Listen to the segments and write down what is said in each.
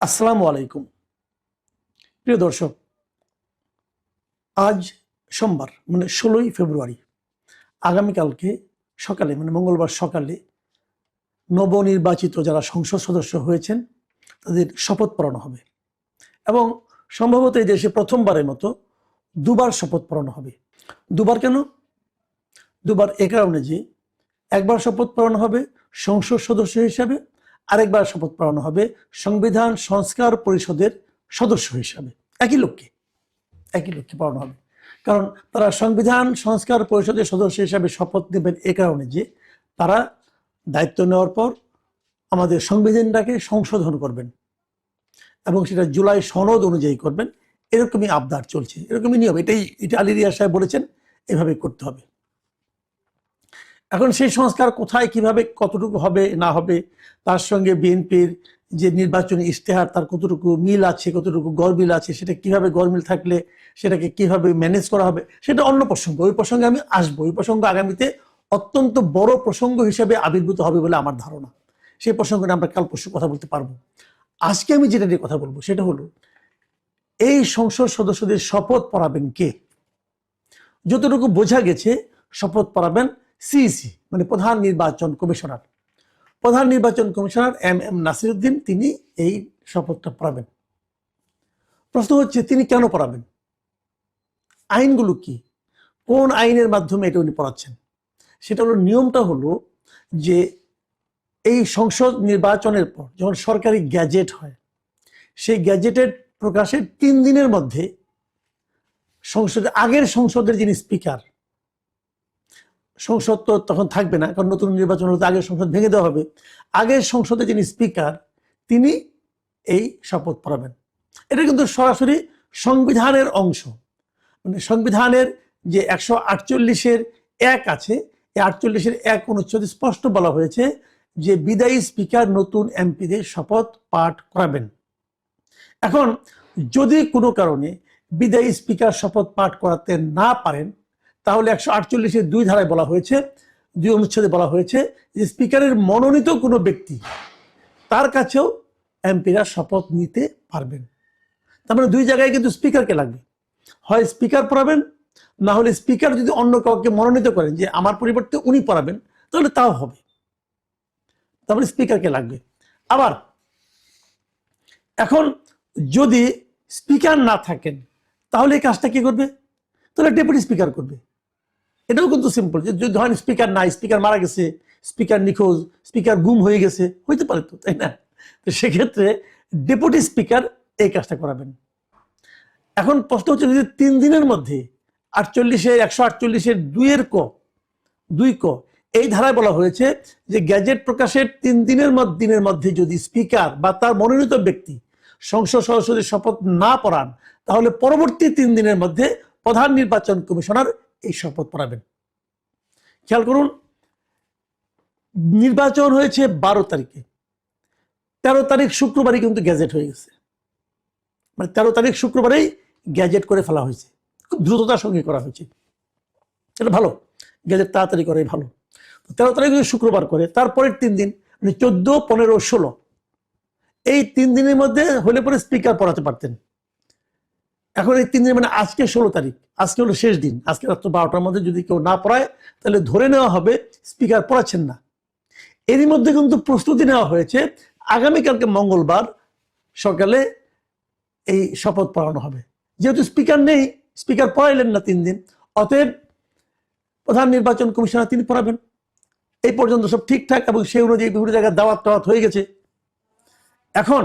আসসালামু আলাইকুম প্রিয় দর্শক, আজ সোমবার মানে 16ই ফেব্রুয়ারি, আগামীকালকে সকালে মানে মঙ্গলবার সকালে নবনির্বাচিত যারা সংসদ সদস্য হয়েছেন তাদের শপথ পড়ানো হবে এবং সম্ভবত এই দেশে প্রথমবারের মতো দুবার শপথ পড়ানো হবে। দুবার কেন? দুবার এ কারণে যে একবার শপথ পড়ানো হবে সংসদ সদস্য হিসাবে, আরেকবার শপথ পড়ানো হবে সংবিধান সংস্কার পরিষদের সদস্য হিসাবে। একই লোককে পড়ানো হবে, কারণ তারা সংবিধান সংস্কার পরিষদের সদস্য হিসাবে শপথ নেবেন এ কারণে যে তারা দায়িত্ব নেওয়ার পর আমাদের সংবিধানটাকে সংশোধন করবেন এবং সেটা জুলাই সনদ অনুযায়ী করবেন। এরকমই আবদার চলছে, এরকমই নিয়ম। এটা আলী রিয়াজ সাহেব বলেছেন এভাবে করতে হবে। এখন সেই সংস্কার কোথায়, কিভাবে, কতটুকু হবে না হবে, তার সঙ্গে বিএনপির যে নির্বাচনী ইশতেহার তার কতটুকু মিল আছে, কতটুকু গরমিল আছে, সেটা কিভাবে গরমিল থাকলে সেটাকে কিভাবে ম্যানেজ করা হবে, সেটা অন্য প্রসঙ্গ। ওই প্রসঙ্গে আমি আসবো। ওই প্রসঙ্গ আগামীতে অত্যন্ত বড় প্রসঙ্গ হিসেবে আবির্ভূত হবে বলে আমার ধারণা। সেই প্রসঙ্গে আমরা কাল পরশু কথা বলতে পারবো। আজকে আমি যেটা নিয়ে কথা বলবো সেটা হলো এই সংসদ সদস্যদের শপথ পড়াবেন কে। যতটুকু বোঝা গেছে শপথ পড়াবেন সিইসি মানে প্রধান নির্বাচন কমিশনার। প্রধান নির্বাচন কমিশনার এম নাসিরউদ্দিন তিনি এই শপথটা পড়াবেন। প্রশ্ন হচ্ছে তিনি কেন পড়াবেন, আইনগুলো কি, কোন আইনের মাধ্যমে এটা উনি পড়াচ্ছেন। সেটা হলো, নিয়মটা হলো যে এই সংসদ নির্বাচনের পর যখন সরকারি গ্যাজেট হয়, সেই গ্যাজেটের প্রকাশের 3 দিনের মধ্যে আগের সংসদের যিনি স্পিকার, সংসদ তো তখন থাকবে না কারণ নতুন নির্বাচন হলে আগের সংসদ ভেঙে দেওয়া হবে, আগের সংসদে যিনি স্পিকার তিনি এই শপথ পড়াবেন। এটা কিন্তু সরাসরি সংবিধানের অংশ। মানে সংবিধানের যে 148-এর 1 আছে, এই 48-এর 1 অনুচ্ছেদে স্পষ্ট বলা হয়েছে যে বিদায়ী স্পিকার নতুন এমপিদের শপথ পাঠ করাবেন। এখন যদি কোনো কারণে বিদায়ী স্পিকার শপথ পাঠ করাতে না পারেন, তাহলে 148-এর 2 ধারায় বলা হয়েছে, 2 অনুচ্ছেদে বলা হয়েছে যে স্পিকারের মনোনীত কোনো ব্যক্তি তার কাছেও এমপিরা শপথ নিতে পারবেন। তার মানে 2 জায়গায় কিন্তু স্পিকারকে লাগবে। হয় স্পিকার পড়াবেন, না হলে স্পিকার যদি অন্য কাউকে মনোনীত করেন যে আমার পরিবর্তে উনি পড়াবেন, তাহলে তাও হবে। তারপরে স্পিকারকে লাগবে। আবার এখন যদি স্পিকার না থাকেন তাহলে এই কাজটা কি করবে? তাহলে ডেপুটি স্পিকার করবে। এটাও কিন্তু সিম্পল, যে যদি ধরেন স্পিকার নাই, স্পিকার মারা গেছে, স্পিকার নিখোঁজ, স্পিকার গুম হয়ে গেছে, হইতে পারে তো, তাই না? তো সেক্ষেত্রে ডেপুটি স্পিকার এই কাজটা করাবেন। এখন প্রশ্ন হচ্ছে, যদি 3 দিনের মধ্যে 148-এর 2 ক এই ধারায় বলা হয়েছে যে গ্যাজেট প্রকাশের 3 দিনের মধ্যে যদি স্পিকার বা তার মনোনীত ব্যক্তি সংসদ সদস্যদের শপথ না পড়ান, তাহলে পরবর্তী 3 দিনের মধ্যে প্রধান নির্বাচন কমিশনার এই শপথ পড়াবেন। খেয়াল করুন, নির্বাচন হয়েছে 12 তারিখে, 13 তারিখ শুক্রবারই কিন্তু গ্যাজেট হয়ে গেছে। মানে 13 তারিখ শুক্রবারেই গ্যাজেট করে ফেলা হয়েছে, খুব দ্রুততার সঙ্গে করা হয়েছে। এটা ভালো, গ্যাজেট তাড়াতাড়ি করে ভালো। 13 তারিখ যদি শুক্রবার করে, তারপরের 3 দিন মানে 14, 15, 16 এই 3 দিনের মধ্যে হলে পরে স্পিকার পড়াতে পারতেন। এখন এই 3 দিন মানে আজকে 16 তারিখ, আজকে হলো শেষ দিন। আজকে রাত্র 12টার মধ্যে যদি কেউ না পড়ায় তাহলে ধরে নেওয়া হবে স্পিকার পড়াচ্ছেন না। এরই মধ্যে কিন্তু প্রস্তুতি নেওয়া হয়েছে, আগামীকালকে মঙ্গলবার সকালে এই শপথ পড়ানো হবে। যেহেতু স্পিকার নেই, স্পিকার পড়াইলেন না 3 দিন, অতএব প্রধান নির্বাচন কমিশনার তিনি পড়াবেন। এই পর্যন্ত সব ঠিকঠাক এবং সেই অনুযায়ী বিভিন্ন জায়গায় দাওয়াত হয়ে গেছে। এখন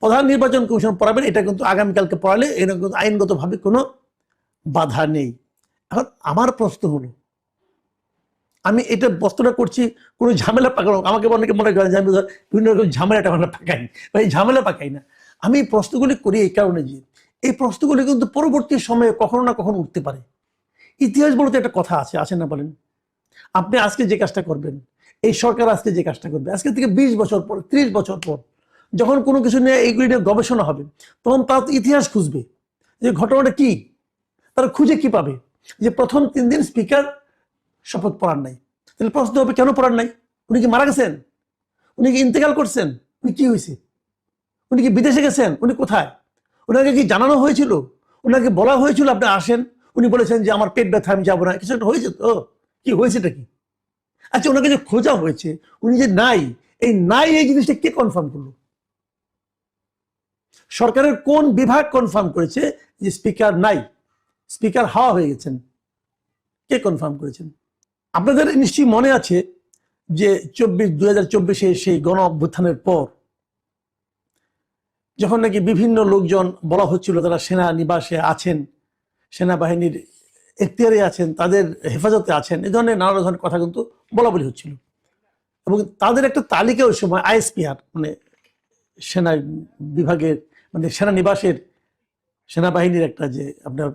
প্রধান নির্বাচন কমিশন পড়াবেন, এটা কিন্তু আগামীকালকে পড়ালে এরকম কিন্তু আইনগতভাবে কোনো বাধা নেই। এখন আমার প্রশ্ন হলো, আমি এটা প্রশ্নটা করছি কোনো ঝামেলা পাকানো, আমাকে অনেকে মনে করেন যে আমি বিভিন্ন রকম ঝামেলাটা পাকাই, বা এই ঝামেলা পাকাই না। আমি এই প্রশ্নগুলি করি এই কারণে যে এই প্রশ্নগুলি কিন্তু পরবর্তী সময়ে কখনো না কখনো উঠতে পারে। ইতিহাস বলতে একটা কথা আছে না বলেন? আপনি আজকে যে কাজটা করবেন, এই সরকার আজকে যে কাজটা করবে, আজকে থেকে 20 বছর পর, 30 বছর পর যখন কোনো কিছু নিয়ে এইগুলি নিয়ে গবেষণা হবে, তখন তার ইতিহাস খুঁজবে যে ঘটনাটা কি, তারা খুঁজে কি পাবে যে প্রথম 3 দিন স্পিকার শপথ পড়ার নাই। তাহলে প্রশ্ন হবে, কেন পড়ার নাই? উনি কি মারা গেছেন? উনি কি ইন্তেকাল করছেন? উনি কি হয়েছে? উনি কি বিদেশে গেছেন? উনি কোথায়? ওনাকে কি জানানো হয়েছিল? ওনাকে বলা হয়েছিল আপনি আসেন? উনি বলেছেন যে আমার পেট ব্যথা, আমি যাবো না। কিছু একটা হয়েছে তো? কি হয়েছেটা কি? আচ্ছা, ওনাকে যে খোঁজা হয়েছে, উনি যে নাই, এই জিনিসটা কে কনফার্ম করলো? সরকারের কোন বিভাগ কনফার্ম করেছে যে স্পিকার নাই, স্পিকার হাওয়া হয়ে গেছেন? কে কনফার্ম করেছেন? আপনাদের নিশ্চয়ই মনে আছে যে 2024 সেই গণ অভ্যুত্থানের পর যখন নাকি বিভিন্ন লোকজন বলা হচ্ছিল তারা সেনা নিবাসে আছেন, সেনাবাহিনীর এখতিয়ারে আছেন, তাদের হেফাজতে আছেন, এই ধরনের নানা ধরনের কথা কিন্তু বলা বলি হচ্ছিল। এবং তাদের একটা তালিকা ওই সময় আইএসপিআর মানে সেনা বিভাগের মানে সেনানিবাসের সেনাবাহিনীর একটা যে আপনার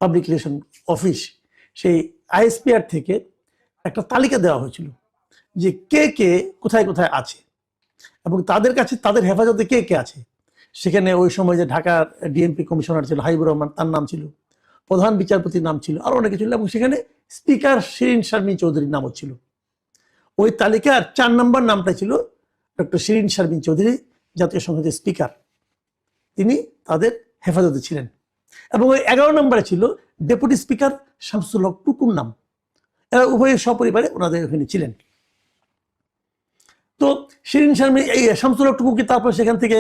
পাবলিক রিলেশন অফিস, সেই আইএসপিআর থেকে একটা তালিকা দেওয়া হয়েছিল যে কে কে কোথায় কোথায় আছে এবং তাদের কাছে তাদের হেফাজতে কে কে আছে। সেখানে ওই সময় যে ঢাকার ডিএমপি কমিশনার ছিল হাবিবুর রহমান, তার নাম ছিল, প্রধান বিচারপতির নাম ছিল, আরো অনেকে ছিল, এবং সেখানে স্পিকার শিরিন শারমিন চৌধুরীর নামও ছিল। ওই তালিকার 4 নম্বর নামটা ছিল ডক্টর শিরিন শারমিন চৌধুরী, জাতীয় সংসদের স্পিকার। তিনি তাদের হেফাজতে ছিলেন। এবং ওই 11 নম্বরে ছিল ডেপুটি স্পিকার শামসুল হক টুকুর নাম। এরা উভয়ে সপরিবারে ওনাদের ওখানে ছিলেন। তো শিরিন শারমিন এই শামসুল হক টুকুকে তারপর সেখান থেকে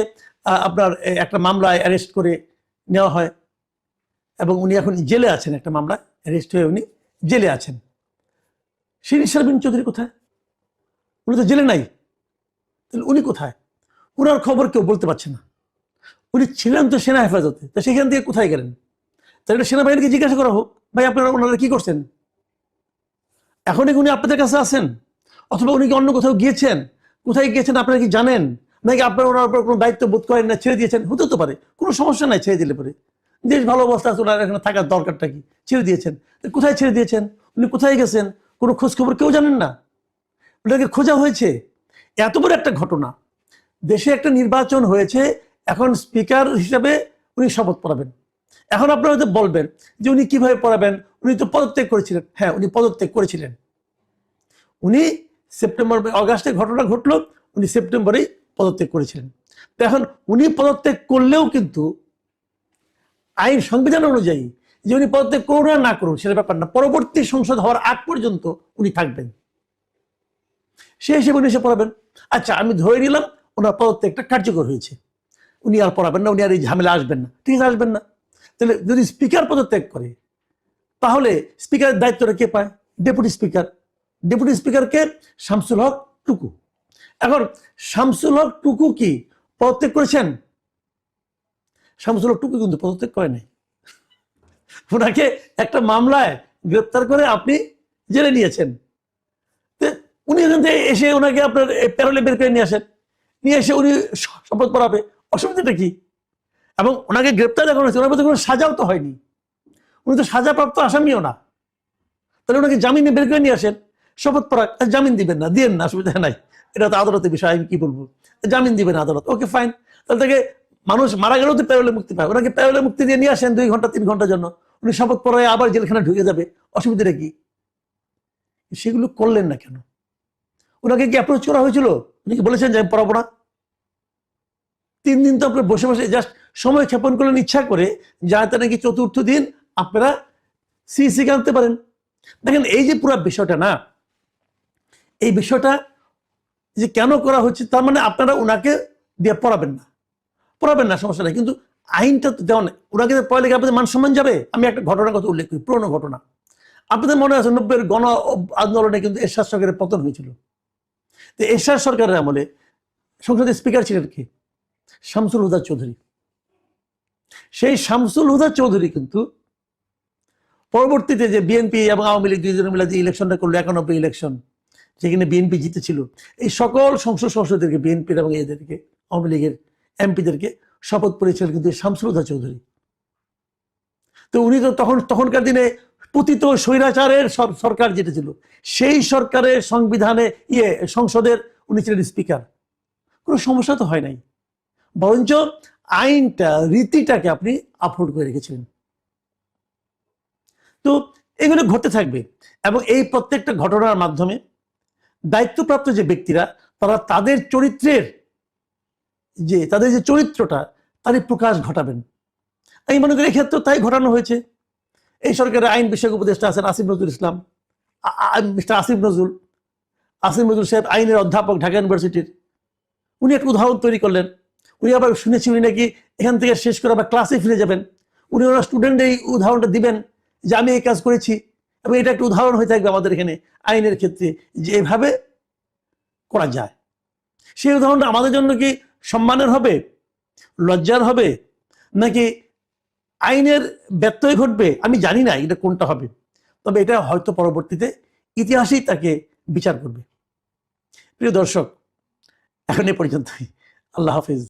আপনার একটা মামলায় অ্যারেস্ট করে নেওয়া হয় এবং উনি এখন জেলে আছেন, একটা মামলায় অ্যারেস্ট হয়ে উনি জেলে আছেন। শিরিন শারমিন চৌধুরী কোথায়? উনি তো জেলে নাই, তাহলে উনি কোথায়? ওনার খবর কেউ বলতে পারছে না। উনি ছিলেন তো সেনা হেফাজতে, তা সেখান থেকে কোথায় গেলেন? তাহলে সেনাবাহিনীকে জিজ্ঞাসা করা হোক, ভাই আপনারা ওনারা কি করছেন? এখন উনি আপনাদের কাছে আছেন, অথবা উনি কি অন্য কোথাও গিয়েছেন? কোথায় গিয়েছেন আপনারা কি জানেন? নাকি আপনারা ওনার উপর কোনো দায়িত্ব বোধ করেন না, ছেড়ে দিয়েছেন? হতে তো পারে, কোনো সমস্যা নাই ছেড়ে দিলে পরে। দেশ ভালো অবস্থা আছে, ওনার এখানে থাকার দরকারটা কি? ছেড়ে দিয়েছেন। কোথায় ছেড়ে দিয়েছেন? উনি কোথায় গেছেন? কোনো খোঁজ খবর কেউ জানেন না? ওনাকে খোঁজা হয়েছে। এত বড় একটা ঘটনা, দেশে একটা নির্বাচন হয়েছে, এখন স্পিকার হিসাবে উনি শপথ পড়াবেন। এখন আপনারা হয়তো বলবেন যে উনি কিভাবে পড়াবেন, উনি তো পদত্যাগ করেছিলেন। হ্যাঁ, উনি পদত্যাগ করেছিলেন। উনি সেপ্টেম্বর অগাস্টে ঘটনা ঘটলো, উনি সেপ্টেম্বরেই পদত্যাগ করেছিলেন। তো এখন উনি পদত্যাগ করলেও কিন্তু আইন সংবিধান অনুযায়ী যে উনি পদত্যাগ করুন আর না করুন সেটা ব্যাপার না, পরবর্তী সংসদ হওয়ার আগ পর্যন্ত উনি থাকবেন। সে হিসেবে উনি এসে পড়াবেন। আচ্ছা, আমি ধরে নিলাম ওনার পদত্যাগটা কার্যকর হয়েছে, উনি আর পড়াবেন না, উনি আর এই ঝামেলা আসবেন না, ঠিক আছে, আসবেন না। তাহলে যদি স্পিকার পদত্যাগ করে তাহলে স্পিকারের দায়িত্বটা কে পায়? Deputy speaker. ডেপুটি স্পিকারকে শামসুল হক টুকু। এখন শামসুল হক টুকু কি পদত্যাগ করেছেন? শামসুল হক টুকু কিন্তু পদত্যাগ করে নাই। ওনাকে একটা মামলায় গ্রেপ্তার করে আপনি জেলে নিয়েছেন। উনি এখান থেকে এসে ওনাকে আপনার প্যারোলে বের করে নিয়ে আসেন, নিয়ে এসে উনি শপথ পড়াবে, অসুবিধাটা কি? এবং ওনাকে গ্রেপ্তার দেখানো হয়েছে, ওনার মধ্যে কোনো সাজাও তো হয়নি, উনি তো সাজাপ্রাপ্ত আসামিও না। তাহলে ওনাকে জামিনে বের করে নিয়ে আসেন, শপথ পড়া, জামিন দিবেন না, দিয়েন না, অসুবিধা নাই, এটা তো আদালতের বিষয়, আমি কি বলবো, জামিন দিবেন আদালত, ওকে ফাইন। তাহলে তাকে মানুষ মারা গেলেও তো প্যারোলে মুক্তি পায়, ওনাকে প্যারোলে মুক্তি দিয়ে নিয়ে আসেন 2 ঘন্টা 3 ঘন্টার জন্য, উনি শপথ পড়ায় আবার জেলখানা ঢুকে যাবে, অসুবিধাটা কি? সেগুলো করলেন না কেন? ওনাকে কি অ্যাপ্রোচ করা হয়েছিল? উনি কি বলেছেন যে আমি পড়াবো না? 3 দিন তো আপনার বসে বসে জাস্ট সময় ক্ষেপণ করলেন ইচ্ছা করে, যাতে নাকি চতুর্থ দিন আপনারা সিইসিকে আনতে পারেন। দেখেন, এই যে পুরো বিষয়টা না, এই বিষয়টা যে কেন করা হচ্ছে, তার মানে আপনারা ওনাকে দিয়ে পড়াবেন না, পড়াবেন না, সমস্যা নাই, কিন্তু আইনটা তো দেওয়া নেই। ওনাকে পড়ালে আপনাদের মান সম্মান যাবে। আমি একটা ঘটনার কথা উল্লেখ করি, পুরোনো ঘটনা। আপনাদের মনে আছে 90-এর গণ আন্দোলনে কিন্তু এরশাদ সরকারের পতন হয়েছিল। তো এরশাদ সরকারের আমলে সংসদের স্পিকার ছিলেন কি? শামসুল হুদা চৌধুরী। সেই শামসুল হুদা চৌধুরী কিন্তু পরবর্তীতে যে বিএনপি এবং আওয়ামী লীগ দুইজনে মিলে যে ইলেকশনটা করলো, 91 ইলেকশন, যেখানে বিএনপি জিতেছিল, এই সকল সংসদ সদস্যদেরকে, বিএনপির এবং এদেরকে, আওয়ামী লীগের এমপিদেরকে শপথ পড়েছিলেন কিন্তু শামসুল হুদা চৌধুরী। তো উনি তো তখনকার দিনে পতিত স্বৈরাচারের সরকার যেটা ছিল, সেই সরকারের সংবিধানে সংসদের উনি ছিলেন স্পিকার। কোনো সমস্যা তো হয় নাই, বরঞ্চ আইনটা, রীতিটাকে আপনি আপলোড করে রেখেছিলেন। তো এগুলো ঘটতে থাকবে এবং এই প্রত্যেকটা ঘটনার মাধ্যমে দায়িত্বপ্রাপ্ত যে ব্যক্তিরা, তারা তাদের চরিত্রের যে তাদের যে চরিত্রটা তারই প্রকাশ ঘটাবেন। আমি মনে করি এক্ষেত্রে তাই ঘটানো হয়েছে। এই সরকারের আইন বিষয়ক উপদেষ্টা আছেন আসিফ নজরুল ইসলাম, মিস্টার আসিফ নজরুল সাহেব আইনের অধ্যাপক ঢাকা ইউনিভার্সিটির। উনি একটা উদাহরণ তৈরি করলেন। উনি আবার শুনেছি উনি নাকি এখান থেকে শেষ করে আবার ক্লাসে ফিরে যাবেন। উনি ওনার স্টুডেন্ট এই উদাহরণটা দিবেন যে আমি এই কাজ করেছি, এবং এটা একটা উদাহরণ হয়ে থাকবে আমাদের এখানে আইনের ক্ষেত্রে যে এভাবে করা যায়। সেই উদাহরণটা আমাদের জন্য কি সম্মানের হবে, লজ্জার হবে, নাকি আইনের ব্যত্যয় ঘটবে? আমি জানি না এটা কোনটা হবে, তবে এটা হয়তো পরবর্তীতে ইতিহাসই তাকে বিচার করবে। প্রিয় দর্শক, এখন এ পর্যন্তই। আল্লাহ হাফিজ।